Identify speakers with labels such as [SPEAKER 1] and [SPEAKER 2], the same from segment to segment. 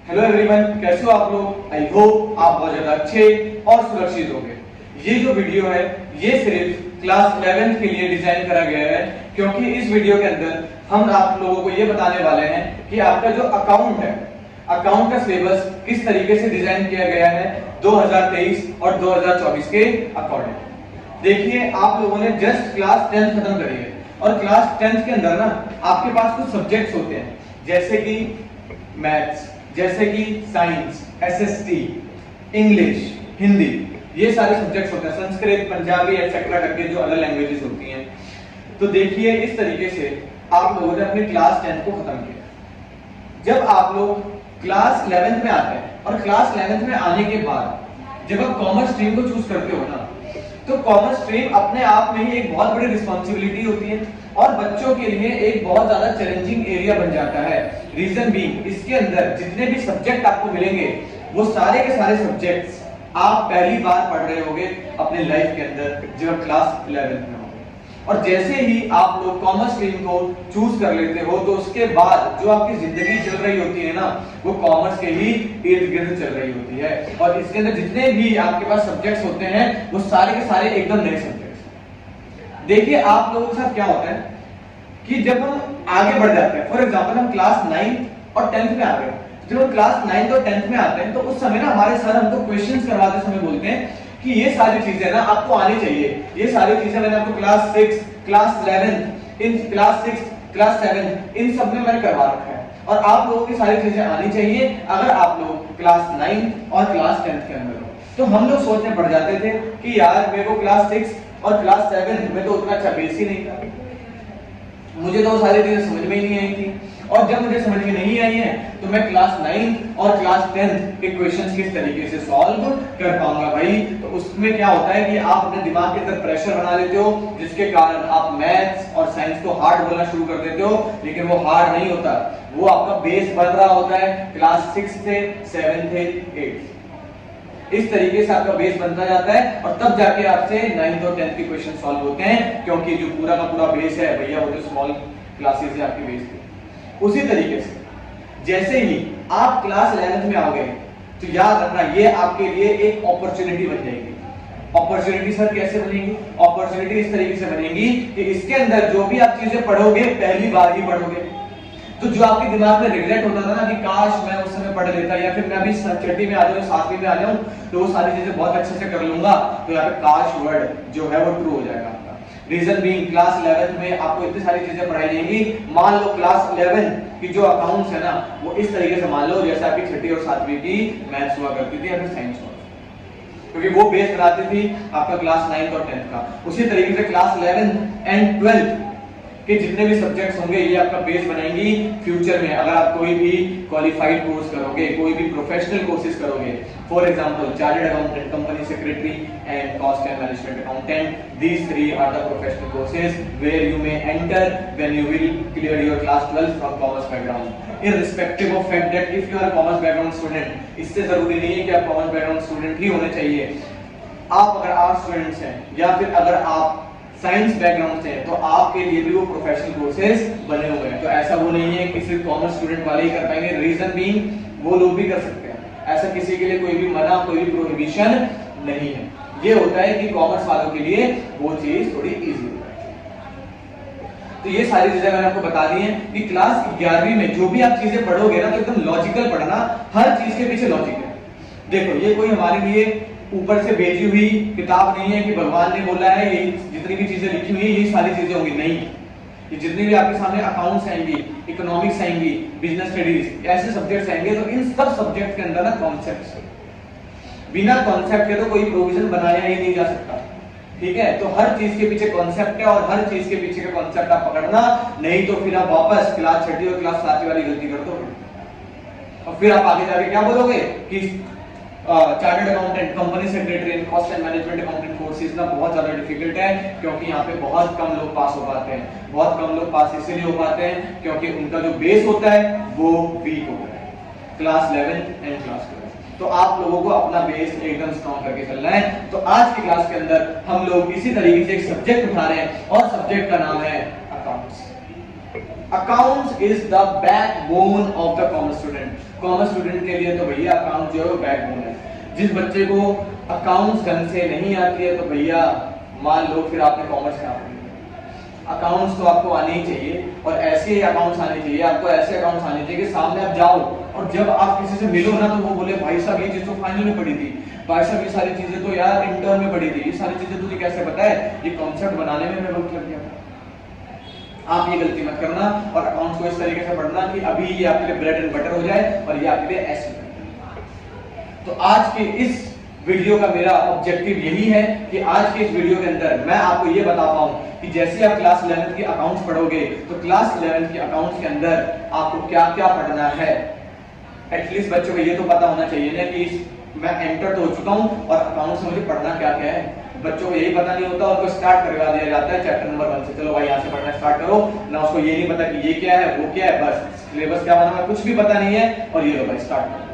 [SPEAKER 1] Hello everyone, कैसे हो आप लोग। आई होप आप बहुत ज्यादा अच्छे और सुरक्षित होंगे। ये जो वीडियो है ये सिर्फ क्लास 11th के लिए डिजाइन करा गया है, क्योंकि इस वीडियो के अंदर हम आप लोगों को ये बताने वाले हैं कि आपका जो अकाउंट है, अकाउंट का सिलेबस किस तरीके से डिजाइन किया गया है 2023 और 2024 के अकॉर्डिंग। देखिए, आप लोगों ने जस्ट क्लास 10 खत्म करी है और क्लास 10 के अंदर ना आपके पास कुछ सब्जेक्ट्स होते हैं, जैसे कि मैथ्स, जैसे कि साइंस, एसएसटी, इंग्लिश, हिंदी, ये सारे सब्जेक्ट्स होते हैं, संस्कृत, पंजाबी एक्सेट्रा करके जो अलग लैंग्वेजेस होती हैं। तो देखिए, इस तरीके से आप लोगों ने अपनी क्लास 10 को खत्म किया। जब आप लोग क्लास 11th में आते हैं और क्लास 11th में आने के बाद जब आप कॉमर्स स्ट्रीम को चूज करते हो ना, तो कॉमर्स स्ट्रीम अपने आप में ही एक बहुत बड़ी रिस्पॉन्सिबिलिटी होती है और बच्चों के लिए एक बहुत ज्यादा चैलेंजिंग एरिया बन जाता है। रीजन भी, इसके अंदर जितने भी सब्जेक्ट आपको मिलेंगे वो सारे के सारे सब्जेक्ट्स आप पहली बार पढ़ रहे होगे अपने लाइफ के अंदर जब आप क्लास 11th में होगे। और जैसे ही आप लोग कॉमर्स स्ट्रीम को चूज कर लेते हो तो उसके बाद जो आपकी जिंदगी चल रही होती है ना, वो कॉमर्स के ही इर्द गिर्द चल रही होती है। और इसके अंदर जितने भी आपके पास सब्जेक्ट्स होते हैं वो सारे के सारे एकदम नए सब्जेक्ट्स। देखिए, आप लोगों के साथ क्या होता है कि जब हम आगे बढ़ जाते हैं, फॉर एग्जांपल हम क्लास 9th और 10th में आ गए, जब हम क्लास 9th और 10th में आते हैं तो उस समय ना हमारे सर हमको क्वेश्चंस करवाते समय बोलते हैं कि ये सारी चीजें ना आपको आनी चाहिए। ये सारी चीजें मैंने आपको class 6, class 11, in class 6, class 7 इन सब में मैंने करवा रखा है और आप लोगों की सारी चीजें आनी चाहिए अगर आप लोग क्लास 9 और क्लास 10th के अंदर हो। तो हम लोग सोचने पड़ जाते थे कि यार मेरे को क्लास 6 और क्लास 7 में तो उतना अच्छा बेस ही नहीं था, मुझे तो वो सारी चीजें समझ में ही नहीं आई थी। और जब मुझे समझ में नहीं आई है तो मैं क्लास 9 और क्लास 10 के क्वेश्चंस किस तरीके से सॉल्व कर पाऊंगा भाई। तो उसमें क्या होता है कि आप अपने दिमाग के अंदर प्रेशर बना लेते हो, जिसके कारण आप मैथ्स और साइंस को हार्ड बोलना शुरू कर देते हो, लेकिन वो हार्ड नहीं होता, वो आपका बेस बन रहा होता है क्लास 6 से 7 से 8। इस तरीके से आपका बेस बनता जाता है और तब जाके आपसे 9th और 10th के क्वेश्चन सॉल्व होते हैं, क्योंकि जो पूरा का पूरा बेस है भैया वो जो स्मॉल क्लासेस है आपकी बेस थी। उसी तरीके से जैसे ही आप क्लास 11th में आओगे तो याद रखना ये आपके लिए एक अपॉर्चुनिटी बन जाएगी। अपॉर्चुनिटी सर कैसे बनेगी? अपॉर्चुनिटी इस तरीके से बनेगी कि इसके अंदर जो भी आप चीजें पढ़ोगे पहली बार ही पढ़ोगे। तो जो आपके दिमाग में रिग्रेट होता था ना कि काश मैं उस समय पढ़ लेता, या फिर मैं अभी छठी में आ जाऊं, 7वीं में आ जाऊं तो वो सारी चीजें बहुत अच्छे से कर लूंगा, तो यहाँ पे काश वर्ड जो है वो ट्रू हो जाएगा आपका। रीजन बीइंग, क्लास 11th में आपको इतनी सारी चीजें पढ़ाई जाएंगी। मान लो क्लास 11 की जो अकाउंट्स है ना वो इस तरीके से मान लो जैसे आपकी छठी और 7वीं की मैथ्स हुआ करती थी या फिर साइंस हुआ, क्योंकि वो बेस बनाती थी आपका क्लास 9th और 10th का। उसी तरीके से क्लास 11 एंड 12 कि जितने भी सब्जेक्ट्स होंगे ये आपका बेस बनाएंगी फ्यूचर में। अगर आप कोई भी क्वालिफाइड कोर्स करोगे, कोई भी प्रोफेशनल कोर्सेज करोगे, for example chartered accountant, company secretary and cost and management accountant, these three are the professional courses where you may enter when you will clear your class 12 from commerce background, irrespective of fact that if you are a commerce background student, इससे जरूरी नहीं है कि आप commerce background student ही होने चाहिए। आप अगर आर्ट्स स्टूडेंट्स हैं या फिर अगर आप साइंस बैकग्राउंड से तो आपके लिए भी वो प्रोफेशनल कोर्सेज बने हुए हैं। तो ऐसा वो नहीं है कि सिर्फ कॉमर्स स्टूडेंट वाले ही कर पाएंगे। रीजन बीइंग वो लोग भी कर सकते हैं, ऐसा किसी के लिए कोई भी मना, कोई भी प्रोहिबिशन नहीं है। ये होता है कि कॉमर्स वालों के लिए वो चीज थोड़ी इजी होता है। तो ये सारी चीजें मैंने आपको बता दी हैं कि क्लास 11वीं में जो भी आप चीजें पढ़ोगे ना तो एकदम लॉजिकल पढ़ना, हर चीज के पीछे लॉजिक है। देखो, ये कोई हमारे लिए ऊपर से भेजी हुई किताब नहीं है कि भगवान ने बोला है ये जितनी भी चीजें लिखी हुई है ये सारी चीजें होंगी, नहीं। ये जितनी भी आपके सामने अकाउंट्स आएंगी, इकोनॉमिक्स आएंगी, बिजनेस स्टडीज, ऐसे सब्जेक्ट्स आएंगे, तो इन सब सब्जेक्ट्स के अंदर ना कॉन्सेप्ट्स है। बिना कॉन्सेप्ट के तो कोई प्रोविजन बनाया ही नहीं जा सकता, ठीक है। तो हर चीज के पीछे कॉन्सेप्ट है और हर चीज के पीछे का कॉन्सेप्ट आप पकड़ना, नहीं तो फिर आप वापस क्लास 6 और क्लास 7 वाली गलती कर दोगे और फिर आप आगे जाके क्या बोलोगे कि chartered accountant, company secretary and cost and management accountant courses ना बहुत ज्यादा डिफिकल्ट है, क्योंकि यहाँ पे बहुत कम लोग पास हो पाते हैं। बहुत कम लोग पास इसलिए हो पाते हैं क्योंकि उनका जो बेस होता है वो वीक होता है क्लास 11 एंड क्लास 12। तो आप लोगों को अपना बेस एकदम स्ट्रॉन्ग करके चलना है। तो आज की क्लास के अंदर हम लोग इसी तरीके से एक सब्जेक्ट उठा रहे हैं और सब्जेक्ट का नाम है accounts. Accounts is the backbone of the commerce student. Commerce student के लिए तो भैया अकाउंट जो है वो बैकबोन है। जिस बच्चे को अकाउंट्स ढंग से नहीं आती है तो भैया मान लो फिर आपने कॉमर्स कहाँ पढ़ी। अकाउंट्स तो आपको आने ही चाहिए और ऐसे ही अकाउंट्स आने चाहिए, आपको ऐसे अकाउंट्स आने चाहिए कि सामने आप जाओ और जब आप किसी से मिलो ना तो वो बोले भाई साहब ये चीज तो फाइनल में पढ़ी थी, भाई साहब ये सारी चीजें तो यार इंटर्न में पढ़ी थी, ये सारी चीजें तुझे कैसे पता है, ये कॉन्सेप्ट बनाने में मैं वक्त लग गया था। आप ये गलती मत करना और अकाउंट्स को इस तरीके से पढ़ना कि अभी ये आपके लिए ब्रेड एंड बटर हो जाए और ये आपके लिए ऐसे। तो आज के इस वीडियो का मेरा ऑब्जेक्टिव यही है कि आज के इस वीडियो के अंदर मैं आपको ये बता पाऊं कि जैसे आप क्लास 11 की अकाउंट्स पढ़ोगे तो क्लास 11 की अकाउंट्स के अंदर आपको क्या क्या पढ़ना है। एटलीस्ट बच्चों को ये तो पता होना चाहिए ना कि मैं एंटर तो हो चुका हूं और अकाउंट्स में मुझे पढ़ना क्या क्या है। बच्चों को यही पता नहीं होता और को स्टार्ट करवा दिया जाता है चैप्टर नंबर 1 से, चलो भाई यहाँ से पढ़ना स्टार्ट करो ना, उसको ये नहीं पता कि ये क्या है वो क्या है, बस सिलेबस क्या बना है कुछ भी पता नहीं है और ये लो भाई स्टार्ट करो।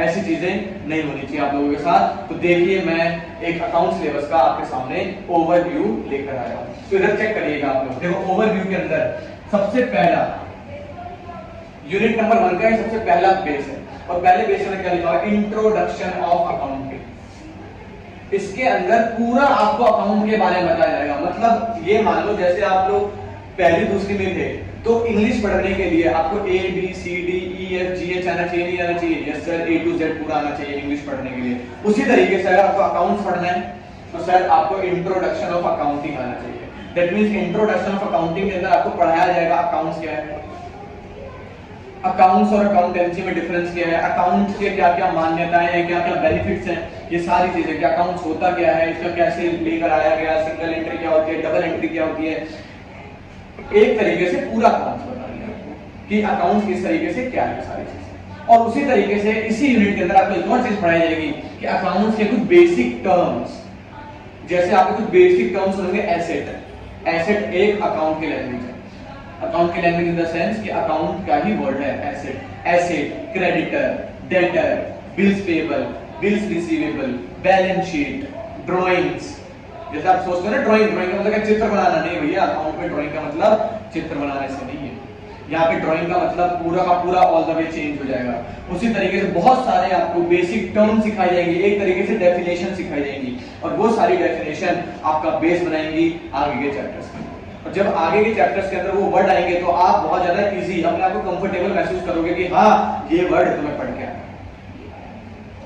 [SPEAKER 1] ऐसी चीजें नहीं होनी चाहिए आप लोगों के साथ। तो देखिए मैं एक अकाउंट सिलेबस का आपके सामने ओवरव्यू लेकर आया हूं, तो इधर चेक करिएगा आप लोग। देखो ओवरव्यू के अंदर सबसे पहला यूनिट नंबर 1 का सबसे पहला बेस है और पहले बेस में क्या लिखा है, इंट्रोडक्शन ऑफ अकाउंटिंग। इसके अंदर पूरा आपको अकाउंट के बारे में बताया जाएगा। मतलब ये मान लो जैसे आप लोग पहली दूसरी में थे तो इंग्लिश पढ़ने के लिए आपको A B C D E F G H आना चाहिए, नहीं आना चाहिए, yes sir A to Z पूरा आना चाहिए इंग्लिश पढ़ने के लिए। उसी तरीके से अगर आपको अकाउंट्स पढ़ना है तो सर आपको इंट्रोडक्शन ऑफ अकाउंटिंग आना चाहिए। That means introduction of accounting के अंदर आपको पढ़ाया जाएगा अकाउंट्स क्या है, अकाउंट्स और अकाउंटेंसी में डिफरेंस क्या है, अकाउंट्स के क्या क्या मान्यताएं हैं, क्या क्या बेनिफिट्स हैं, ये सारी चीजें, कि अकाउंट्स होता क्या है, इसका कैसे लेकर आया गया, सिंगल एंट्री क्या होती है, डबल एंट्री क्या होती है, एक तरीके से पूरा अकाउंट्स बता दिया कि अकाउंट्स किस तरीके से क्या है सारी चीजें। और उसी तरीके से इसी यूनिट के अंदर आपको एक और चीज पढ़ाई जाएगी कि अकाउंट्स के कुछ बेसिक टर्म्स, जैसे आपको कुछ बेसिक टर्म्स सुनेंगे, एसेट। एसेट एक अकाउंट की लैंग्वेज है, अकाउंट की लैंग्वेज इन द सेंस कि अकाउंट का ही वर्ड है asset. Asset, creditor, debtor, bills payable, bills receivable, balance sheet, drawings. जैसे आप सोचते हैं ना ड्राइंग का मतलब क्या, चित्र बनाना, नहीं भैया अकाउंट में ड्राइंग का मतलब चित्र बनाने से नहीं है। यहाँ पे ड्राइंग का मतलब पूरा का पूरा ऑल द वे चेंज हो जाएगा। उसी तरीके से बहुत सारे आपको बेसिक टर्म सिखाई जाएंगी, एक तरीके से डेफिनेशन सिखाई जाएंगी और वो सारी डेफिनेशन आपका बेस बनाएंगी आगे के चैप्टर्स में। और जब आगे के चैप्टर्स के अंदर वो वर्ड आएंगे तो आप बहुत ज्यादा इजी अपने आप को कंफर्टेबल महसूस करोगे कि हाँ ये वर्ड तुम्हें पढ़ के आया।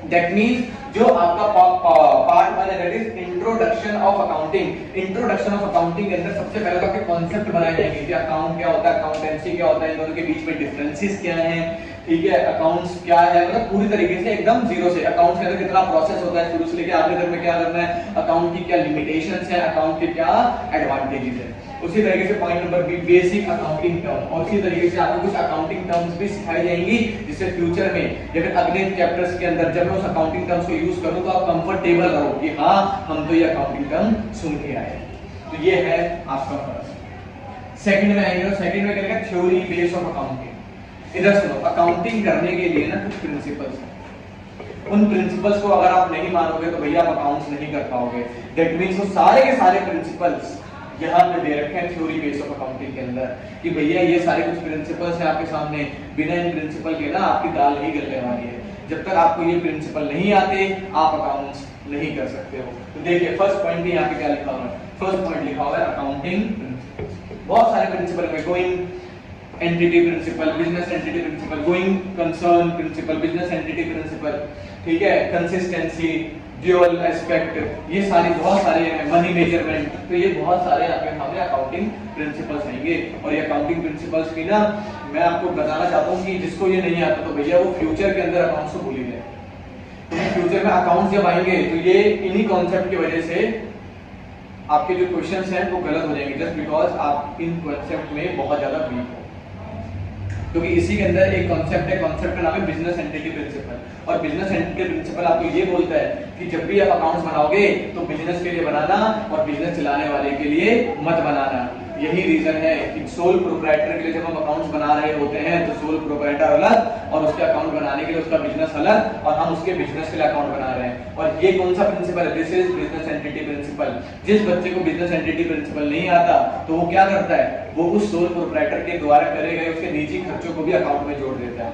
[SPEAKER 1] दैट मींस जो आपका पार्ट 1 है that is introduction of accounting. Introduction of accounting के अंदर सबसे पहले तो आपके कॉन्सेप्ट बनाए जाएंगे कि अकाउंट क्या होता है, अकाउंटेंसी क्या होता है, इन दोनों के बीच में डिफरेंसेस क्या हैं, ठीक है, अकाउंट्स क्या है, मतलब पूरी तरीके से एकदम जीरो से अकाउंट्स के अंदर कितना प्रोसेस होता है शुरू से लेकर आखिर तक में क्या करना है, अकाउंट की क्या लिमिटेशंस है, अकाउंट के क्या एडवांटेजेस है। उसी तरीके से point number B basic accounting term, और इसी तरीके से आपको कुछ अकाउंटिंग टर्म्स भी सिखाई जाएंगी जिससे फ्यूचर में या फिर अगले चैप्टर्स के अंदर जब मैं उस अकाउंटिंग टर्म्स को यूज करूं तो आप कंफर्टेबल रहो कि हाँ हम तो ये अकाउंटिंग टर्म सुन के आए। तो ये है आपका फर्स्ट। सेकंड में आएंगे तो सेकंड में करेगा थ्योरी बेस ऑफ अकाउंटिंग। इधर सुनो, अकाउंटिंग करने के लिए ना कुछ प्रिंसिपल्स हैं, उन प्रिंसिपल्स को अगर आप नहीं मानोगे तो भैया आप अकाउंट्स नहीं कर पाओगे। दैट मींस वो सारे के सारे प्रिंसिपल्स यहाँ पे दे रखे हैं थ्योरी बेस ऑफ अकाउंटिंग के अंदर कि भैया ये सारे कुछ प्रिंसिपल्स हैं आपके सामने, बिना इन प्रिंसिपल के ना आपकी दाल नहीं गलने वाली है। जब तक आपको ये प्रिंसिपल नहीं आते आप अकाउंट्स नहीं कर सकते हो। तो देखिए फर्स्ट पॉइंट भी यहाँ पे क्या लिखा हुआ है, फर्स्ट पॉइंट लिखा हुआ है अकाउंटिंग। बहुत सारे प्रिंसिपल में going entity principle, business entity principle, going concern principle, business entity principle, ठीक है, कंसिस्टेंसी, ड्यूअल एस्पेक्ट, ये सारे बहुत सारे हैं, मनी मेजरमेंट, तो ये बहुत सारे आपके सामने अकाउंटिंग प्रिंसिपल्स आएंगे। और ये अकाउंटिंग प्रिंसिपल्स भी ना मैं आपको बताना चाहता हूँ कि जिसको ये नहीं आता तो भैया वो फ्यूचर के अंदर अकाउंट्स को भूल ही जाए, क्योंकि फ्यूचर में अकाउंट्स जब आएंगे तो ये इन्हीं कॉन्सेप्ट की वजह से आपके जो क्वेश्चंस हैं वो गलत हो जाएंगे, जस्ट बिकॉज आप इन कॉन्सेप्ट में बहुत ज्यादा वीक हो। क्योंकि इसी के अंदर एक कॉन्सेप्ट है, कॉन्सेप्ट का नाम है बिजनेस एंटिटी प्रिंसिपल। और बिजनेस एंटिटी प्रिंसिपल आपको ये बोलता है कि जब भी आप अकाउंट्स बनाओगे तो बिजनेस के लिए बनाना और बिजनेस चलाने वाले के लिए मत बनाना। यही रीजन है कि सोल प्रोप्राइटर के लिए जब हम अकाउंट्स बना रहे होते हैं तो सोल प्रोप्राइटर अलग और उसके अकाउंट बनाने के लिए उसका बिजनेस अलग, और हम उसके बिजनेस के लिए अकाउंट बना रहे हैं। और ये कौन सा प्रिंसिपल है, this is business entity principle. जिस बच्चे को बिजनेस एंटिटी प्रिंसिपल नहीं आता तो वो क्या करता है, वो उस सोल प्रोप्राइटर के द्वारा करे गए उसके निजी खर्चों को भी अकाउंट में जोड़ देता है।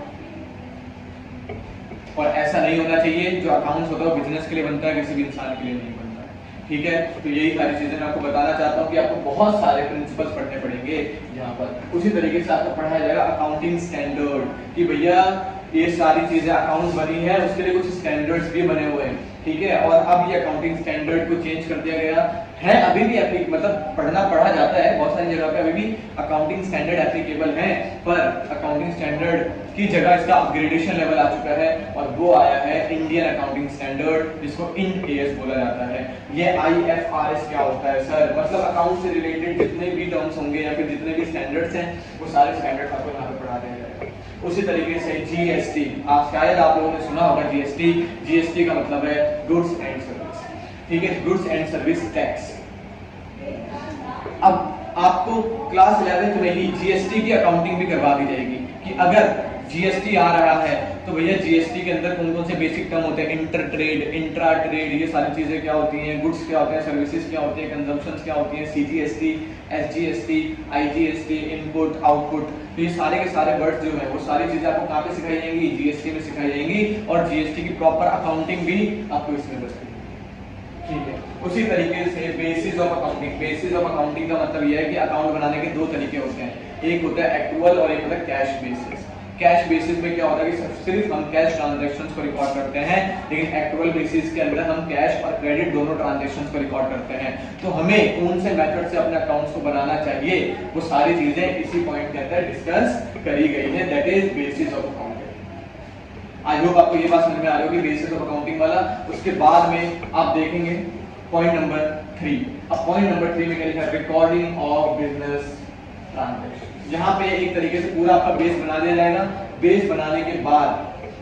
[SPEAKER 1] और ऐसा नहीं होना चाहिए। जो अकाउंट्स होता है वो बिजनेस के लिए बनता है, किसी भी इंसान के लिए नहीं बनता है। ठीक है, तो यही सारी चीजें मैं आपको बताना चाहता हूँ कि आपको बहुत सारे प्रिंसिपल्स पढ़ने पड़ेंगे यहाँ पर। उसी तरीके से आपको पढ़ाया जाएगा अकाउंटिंग स्टैंडर्ड कि भैया ये सारी चीजें अकाउंट्स बनी है उसके लिए कुछ स्टैंडर्ड्स भी बने हुए हैं। ठीक है, और अब ये अकाउंटिंग स्टैंडर्ड को चेंज कर दिया गया है। अभी भी मतलब पढ़ा जाता है बहुत सारी जगह पे, अभी भी अकाउंटिंग स्टैंडर्ड एप्लीकेबल है, पर अकाउंटिंग स्टैंडर्ड की जगह इसका अपग्रेडेशन लेवल आ चुका है और वो आया है इंडियन अकाउंटिंग स्टैंडर्ड, जिसको इंड एएस बोला जाता है। ये आईएफआरएस क्या होता है सर? मतलब अकाउंट से रिलेटेड जितने भी टर्म्स होंगे या फिर जितने भी स्टैंडर्ड्स हैं वो सारे स्टैंडर्ड्स आपको यहाँ पे पढ़ा दिया जाएगा। उसी तरीके से जीएसटी, शायद आप लोगों ने सुना होगा जीएसटी। जीएसटी का मतलब है गुड्स एंड सर्विस। ठीक है, गुड्स एंड सर्विस टैक्स। अब आपको क्लास 11th में ही जीएसटी की अकाउंटिंग भी करवा दी जाएगी कि अगर जीएसटी आ रहा है तो भैया जीएसटी के अंदर कौन कौन से बेसिक टर्म होते हैं, इंटर ट्रेड, इंट्रा ट्रेड, ये सारी चीजें क्या होती हैं, गुड्स क्या होते हैं, सर्विसेज क्या होती हैं, कंजम्पशंस क्या होती हैं, CGST, SGST, IGST, input output, तो ये सारे के सारे वर्ड्स जो है वो सारी चीजें आपको कहाँ पे सिखाई जाएंगी? जीएसटी में सिखाई जाएंगी और जीएसटी की प्रॉपर अकाउंटिंग भी आपको इसमें बचती है। ठीक है, उसी तरीके से basis of accounting. Basis of accounting का मतलब यह है कि अकाउंट बनाने के दो तरीके होते हैं, एक होता है एक्चुअल और एक होता है कैश बेसिस। कैश बेसिस में क्या होता है कि सिर्फ हम कैश ट्रांजैक्शंस को रिकॉर्ड करते हैं, लेकिन एक्चुअल बेसिस के अंदर हम कैश और क्रेडिट दोनों ट्रांजैक्शंस को रिकॉर्ड करते हैं। तो हमें कौन से मेथड से अपने अकाउंट्स को बनाना चाहिए वो सारी चीजें इसी पॉइंट के अंदर डिस्कस करी गई है, that is basis of accounting. I hope आपको ये बात समझ में आ रही होगी बेसिस ऑफ अकाउंटिंग वाला। उसके बाद में आप देखेंगे पॉइंट नंबर 3। अब पॉइंट नंबर 3 में क्या लिखा है? Recording of business transaction. यहाँ पे एक तरीके से पूरा आपका बेस बना दिया जाएगा। बेस बनाने के बाद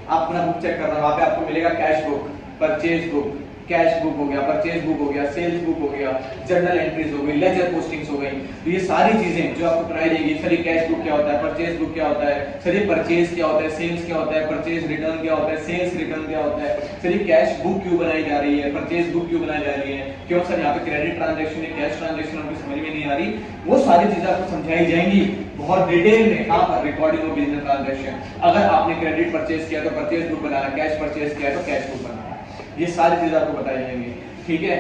[SPEAKER 1] आप अपना बुक चेक करना, वहां पे आपको मिलेगा cash book, purchase book, cash book हो गया, परचेज बुक हो गया, सेल्स बुक हो गया, जर्नल एंट्रीज हो गई, लेजर पोस्टिंग्स हो गई। तो ये सारी चीजें जो आपको कराई जाएगी। सर ये कैश बुक क्या होता है, परचेज बुक क्या होता है, सर ये परचेज क्या होता है, सेल्स क्या होता है, परचेज रिटर्न क्या होता है, सेल्स रिटर्न क्या होता है, सर ये कैश बुक क्यों बनाई जा रही है, परचेज बुक क्यों बनाई जा रही है, क्यों सर यहाँ पे क्रेडिट ट्रांजैक्शन या कैश ट्रांजैक्शन आपको समझ में नहीं आ रही, वो सारी चीजें आपको समझाई जाएंगी बहुत डिटेल में। कहां पर? Recording of business transaction. अगर आपने क्रेडिट परचेज किया तो परचेज बुक बनाना, कैश परचेज किया तो कैश बुक बनाना, ये सारी चीजें आपको बताई जाएंगी। ठीक है,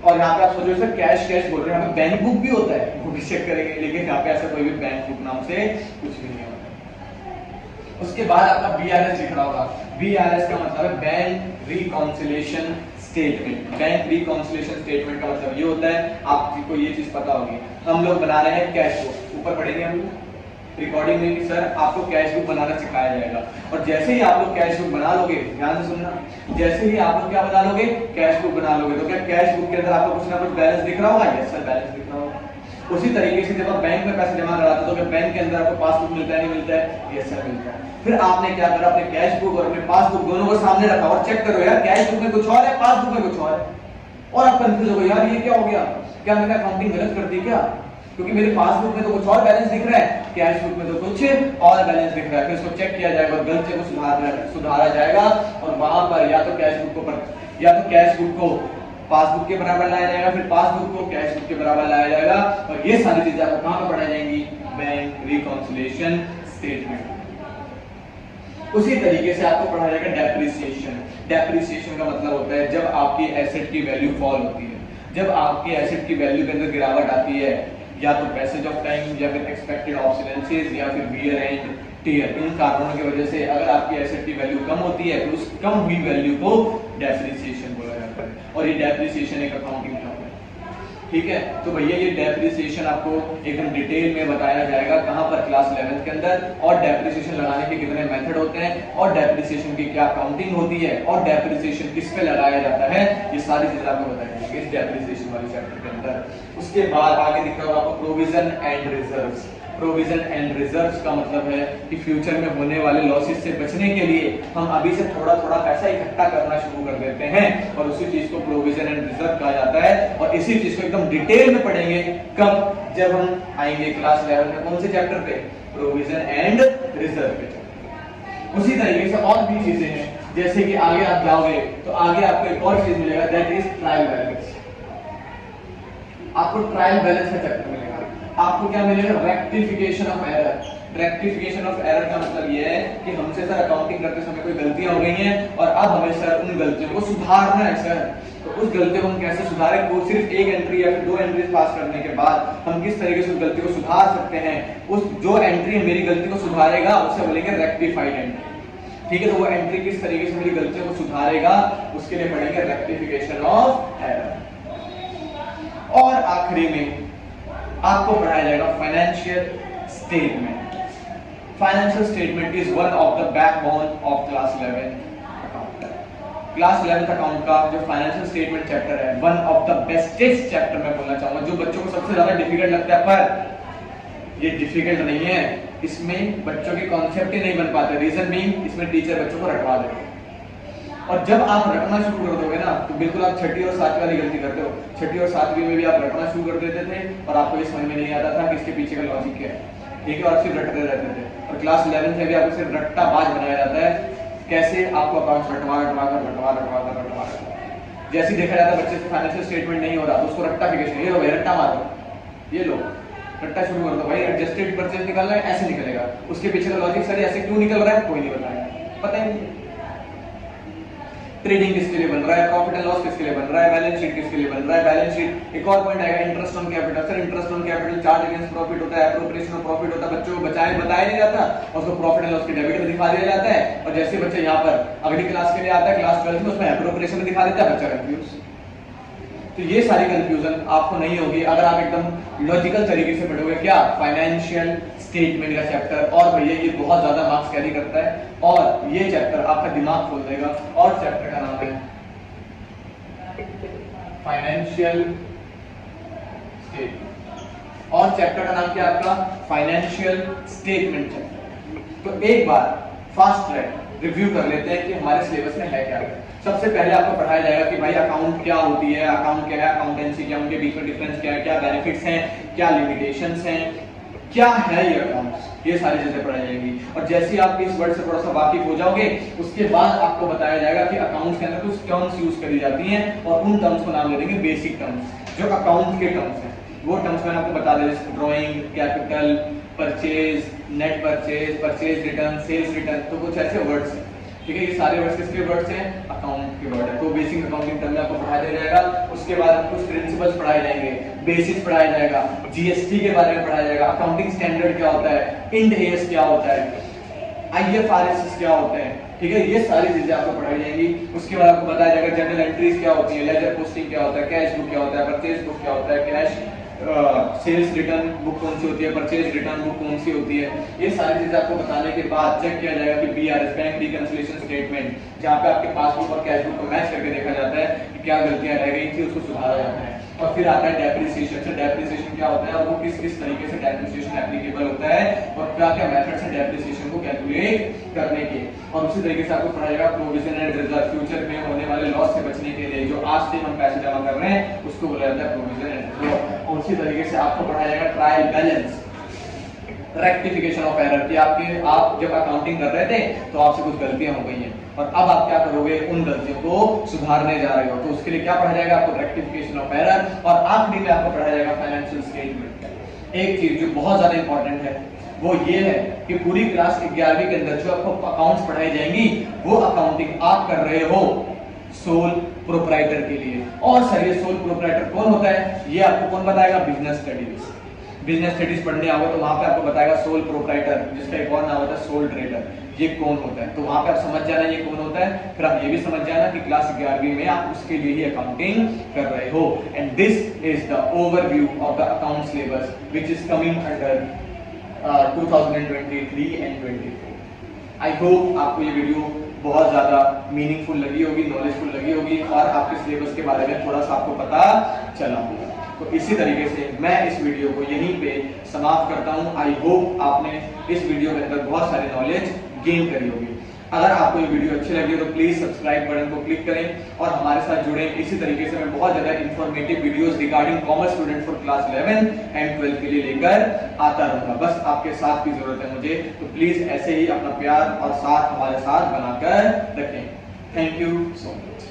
[SPEAKER 1] और यहाँ पे आप सोचो सर कैश कैश बोल रहे हैं, यहाँ पे बैंक बुक भी होता है, वो भी चेक करेंगे, लेकिन यहाँ पे ऐसा कोई भी बैंक बुक नाम से कुछ भी नहीं होता। उसके बाद आपका बीआरएस लिख रहा होगा। बीआरएस का मतलब है bank reconciliation statement. Bank reconciliation statement का मतलब ये होता है, आपको ये चीज पता होगी, हम लोग बना रहे हैं कैश बुक, ऊपर पढ़ेंगे हम रिकॉर्डिंग में कि सर आपको कैश बुक बनाना सिखाया जाएगा। और जैसे ही आप लोग कैश बुक बना लोगे, ध्यान से सुनना, जैसे ही आप लोग क्या बना लोगे? कैश बुक बना लोगे, तो क्या कैश बुक के अंदर आपको कुछ ना कुछ बैलेंस दिख रहा होगा? यस सर, बैलेंस दिख रहा होगा। उसी तरीके से जब आप बैंक में पैसे जमा कराते हो तो क्या बैंक के अंदर आपको पासबुक मिलता है, नहीं मिलता है? यस सर, मिलता है। फिर आपने क्या करा? अपने कैश बुक और अपने पासबुक दोनों को सामने रखा और चेक करो यार, कैश बुक में कुछ और है, पासबुक में कुछ और है, और आप कंफ्यूज हो गए, यार ये क्या हो गया, क्या मैंने अकाउंटिंग गलत कर दी क्या? क्योंकि मेरे पासबुक में तो कुछ और बैलेंस दिख रहा है, कैश बुक में तो कुछ और बैलेंस दिख रहा है। फिर इसको चेक किया जाएगा और गलती को सुधारा जाएगा और वहां पर या तो कैश बुक को पासबुक के बराबर लाया जाएगा, फिर पासबुक को कैश बुक के बराबर लाया जाएगा। और ये सारी चीजें आपको कहां पर पढ़ाई जाएंगी? Bank reconciliation statement. उसी तरीके से आपको पढ़ाया जाएगा डेप्रिसिएशन। डेप्रिसिएशन का मतलब होता है जब आपकी एसेट की वैल्यू फॉल होती है, जब आपकी एसेट की वैल्यू के अंदर गिरावट आती है, या तो पैसेज ऑफ टाइम या फिर एक्सपेक्टेड ऑब्सोलेंसेस या फिर वियर एंड टियर, इन कारणों की वजह से अगर आपकी एसेट की वैल्यू कम होती है तो उस कम हुई वैल्यू को डेप्रिसिएशन बोला जाता है। और ये डेप्रिसिएशन एक अकाउंटिंग टर्म है। ठीक है, तो भैया ये डेप्रिसिएशन आपको एकदम डिटेल में बताया जाएगा कहां पर? क्लास 11th के अंदर। और डेप्रिसिएशन लगाने के कितने मेथड होते हैं, और डेप्रिसिएशन की क्या काउंटिंग होती है, और डेप्रिसिएशन किस पे लगाया जाता है, ये सारी चीजें आपको बताएंगे इस डेप्रिसिएशन वाले चैप्टर के अंदर। उसके बाद आगे दिख रहा होगा आपको provision and reserves. Provision and reserves का मतलब है कि फ्यूचर में होने वाले लॉसेस से बचने के लिए हम अभी से थोड़ा थोड़ा पैसा इकट्ठा करना शुरू कर देते हैं, और उसी चीज को प्रोविजन एंड रिजर्व कहा जाता है। और इसी चीज को एकदम डिटेल में पढ़ेंगे कब? जब हम आएंगे क्लास 11 में। कौन से चैप्टर पे? प्रोविजन एंड रिजर्व पे। उसी तरीके से और भी चीजें हैं, जैसे कि आगे आप जाओगे तो आगे आपको एक और चीज मिलेगा, दैट इज ट्रायल बैलेंस। आपको ट्रायल बैलेंस का चैप्टर मिलेगा। आपको क्या मिलेगा? Rectification of error. Rectification of error का मतलब ये है कि हमसे सर अकाउंटिंग करते समय कोई गलतियां हो गई हैं और अब हमें सर उन गलतियों को सुधारना है सर। तो उस गलतियों को हम कैसे सुधारें, वो सिर्फ एक एंट्री या फिर 2 एंट्रीज पास करने के बाद हम किस तरीके से उस गलती को सुधार सकते हैं। उस जो एंट्री मेरी गलती को सुधारेगा उसे बोलेंगे रेक्टिफाइड एंट्री। ठीक है, तो वो एंट्री किस तरीके से मेरी गलतियों को सुधारेगा उसके लिए पढ़ेंगे रेक्टिफिकेशन ऑफ एरर। और आखिरी में आपको पढ़ाया जाएगा financial statement. Financial statement is one of the backbone of class 11 account. Class 11 account का जो फाइनेंशियल स्टेटमेंट चैप्टर है, one of the bestest chapter मैं बोलना चाहूंगा, जो बच्चों को सबसे ज्यादा डिफिकल्ट लगता है, पर ये डिफिकल्ट नहीं है। इसमें बच्चों के कॉन्सेप्ट ही नहीं बन पाते। रीजन बीइंग इसमें टीचर बच्चों को रटवा देते हैं, और जब आप रटना शुरू कर दोगे ना तो बिल्कुल आप छठी और सातवीं वाली गलती करते हो। छठी और सातवीं में भी आप रटना शुरू कर देते थे और आपको ये समझ में नहीं आता था कि इसके पीछे का लॉजिक क्या है। ठीक है, और सिर्फ रटते रहते थे। और क्लास 11 में भी आपको सिर्फ रट्टा बाज बनाया जाता है, कैसे आपको अकाउंट्स रटवा। जैसे देखा जाता है बच्चे से फाइनेंशियल स्टेटमेंट नहीं हो रहा तो उसको रट्टाफिकेशन, ये लो भाई रट्टा मारो, ये लो रट्टा शुरू कर दो भाई, एडजस्टेड परचेज निकलना है ऐसे निकलेगा। उसके पीछे का लॉजिक सर ऐसे क्यों निकल रहा है कोई नहीं बताएगा, पता ही नहीं। ट्रेडिंग किसके लिए बन रहा है, प्रॉफिट एंड लॉस किसके लिए बन रहा है, बैलेंस शीट किसके लिए बन रहा है, बैलेंस शीट। एक और पॉइंट आएगा interest on capital. Sir interest on capital charge against profit होता है, एप्रोप्रिएशन ऑफ प्रॉफिट होता है, बच्चों को बताया नहीं जाता और उसको प्रॉफिट एंड लॉस की डेबिट में दिखा दिया जाता है। और जैसे बच्चे यहाँ पर अगली क्लास के लिए आता है, क्लास 12 में, उसमें एप्रोप्रिएशन में दिखा देता है, बच्चा कंफ्यूज। तो ये सारी कंफ्यूजन आपको नहीं होगी अगर आप एकदम लॉजिकल तरीके से पढ़ोगे क्या, फाइनेंशियल स्टेटमेंट का चैप्टर। और भैया ये बहुत ज्यादा मार्क्स कैरी करता है और ये चैप्टर आपका दिमाग खोल देगा। और चैप्टर का नाम है फाइनेंशियल स्टेटमेंट। और चैप्टर का नाम क्या है आपका, फाइनेंशियल स्टेटमेंट चैप्टर। तो एक बार फास्ट ट्रैक रिव्यू कर लेते हैं कि हमारे सिलेबस में है क्या। सबसे पहले आपको पढ़ाया जाएगा कि भाई अकाउंट क्या होती है, अकाउंट क्या है, अकाउंटेंसी क्या, उनके बीच में डिफरेंस क्या है, क्या बेनिफिट्स हैं, क्या लिमिटेशंस हैं, क्या है ये अकाउंट्स, ये सारी चीजें पढ़ाई जाएंगी। और जैसे ही आप इस वर्ड से थोड़ा सा वाकिफ हो जाओगे उसके बाद आपको बताया जाएगा कि अकाउंट्स के अंदर कुछ टर्म्स यूज करी जाती हैं और उन टर्म्स को नाम दे देंगे बेसिक टर्म्स, जो अकाउंट के टर्म्स हैं। वो टर्म्स मैंने आपको बता दिया, जैसे drawing, capital, purchase, net purchase, purchase return, sales return, तो कुछ ऐसे वर्ड्स हैं। ठीक है, ये सारे वर्ड्स किसके वर्ड्स हैं, अकाउंट के वर्ड है। तो बेसिक अकाउंटिंग टर्म में आपको पढ़ाया जाएगा। उसके बाद कुछ प्रिंसिपल्स पढ़ाए जाएंगे, बेसिक्स पढ़ाया जाएगा, जीएसटी के बारे में पढ़ाया जाएगा, अकाउंटिंग स्टैंडर्ड क्या होता है, इंड एएस क्या होता है, आईएफआरएस क्या होते हैं। ठीक है, ये सारी चीजें आपको पढ़ाई जाएंगी। उसके बाद आपको बताया जाएगा जनरल एंट्रीज क्या होती है, लेजर पोस्टिंग क्या होता है, कैश बुक क्या होता है, परचेज बुक क्या होता है, कैश सेल्स रिटर्न बुक कौन सी होती है, परचेज रिटर्न बुक कौन सी होती है। ये सारी चीजें आपको बताने के बाद चेक किया जाएगा कि बीआरएस, बैंक रिकंसिलिएशन स्टेटमेंट, जहाँ पे आपके पासबुक और कैश बुक को मैच करके देखा जाता है कि क्या गलतियां रह गई थी, उसको सुधारा जाता है। और फिर आता है डेप्रिसिएशन। से डेप्रिसिएशन क्या होता है और वो किस किस तरीके से डेप्रिसिएशन एप्लीकेबल होता है और क्या क्या मेथड्स हैं डेप्रिसिएशन को कैलकुलेट करने के। और उसी तरीके से आपको पढ़ाया जाएगा प्रोविजन एंड रिजर्व, फ्यूचर में होने वाले लॉस से बचने के लिए जो आज से हम पैसे जमा कर रहे हैं उसको बोला जाता है प्रोविजन एंड रिजर्व। और उसी तरीके से आपको पढ़ाया जाएगा trial balance, rectification of error, कि आप जब अकाउंटिंग कर रहे थे तो आपसे कुछ गलतियां हो गई हैं और अब आप क्या करोगे, उन गलतियों को सुधारने जा रहे हो। तो उसके लिए क्या पढ़ाया जाएगा आपको, रेक्टिफिकेशन ऑफ एरर। और आखिरी में आपको पढ़ाया जाएगा फाइनेंशियल स्टेटमेंट। एक चीज जो बहुत ज्यादा इंपॉर्टेंट है वो ये है कि पूरी क्लास 11वीं के अंदर जो आपको अकाउंट्स पढ़ाई जाएंगी वो अकाउंटिंग आप कर रहे हो सोल प्रोप्राइटर के लिए। और सर ये सोल प्रोप्राइटर कौन होता है ये आपको कौन बताएगा, बिजनेस स्टडीज। बिजनेस स्टडीज पढ़ने आओगे तो वहां पे आपको बताएगा सोल प्रोप्राइटर, जिसका एक और नाम होता है सोल ट्रेडर, ये कौन होता है। तो वहां पे आप समझ जाना ये कौन होता है। फिर आप ये भी समझ जाना कि क्लास 11वीं में आप उसके लिए ही अकाउंटिंग कर रहे हो। And this is the overview of the account syllabus which is coming under 2023 and 24। I hope आपको ये वीडियो बहुत ज्यादा मीनिंगफुल लगी होगी, नॉलेजफुल लगी होगी और आपके सिलेबस के बारे में थोड़ा सा आपको पता चला होगा। तो इसी तरीके से मैं इस वीडियो को यहीं पे समाप्त करता हूं। आई होप आपने इस वीडियो के अंदर बहुत सारी नॉलेज गेन करी होगी। अगर आपको ये वीडियो अच्छी लगी हो तो प्लीज सब्सक्राइब बटन को क्लिक करें और हमारे साथ जुड़ें। इसी तरीके से मैं बहुत ज्यादा informative videos regarding commerce student for class 11 and 12 के लिए लेकर आता रहूंगा। बस आपके साथ की जरूरत है मुझे, तो प्लीज ऐसे ही अपना प्यार और साथ हमारे साथ बनाकर रखें। Thank you so much.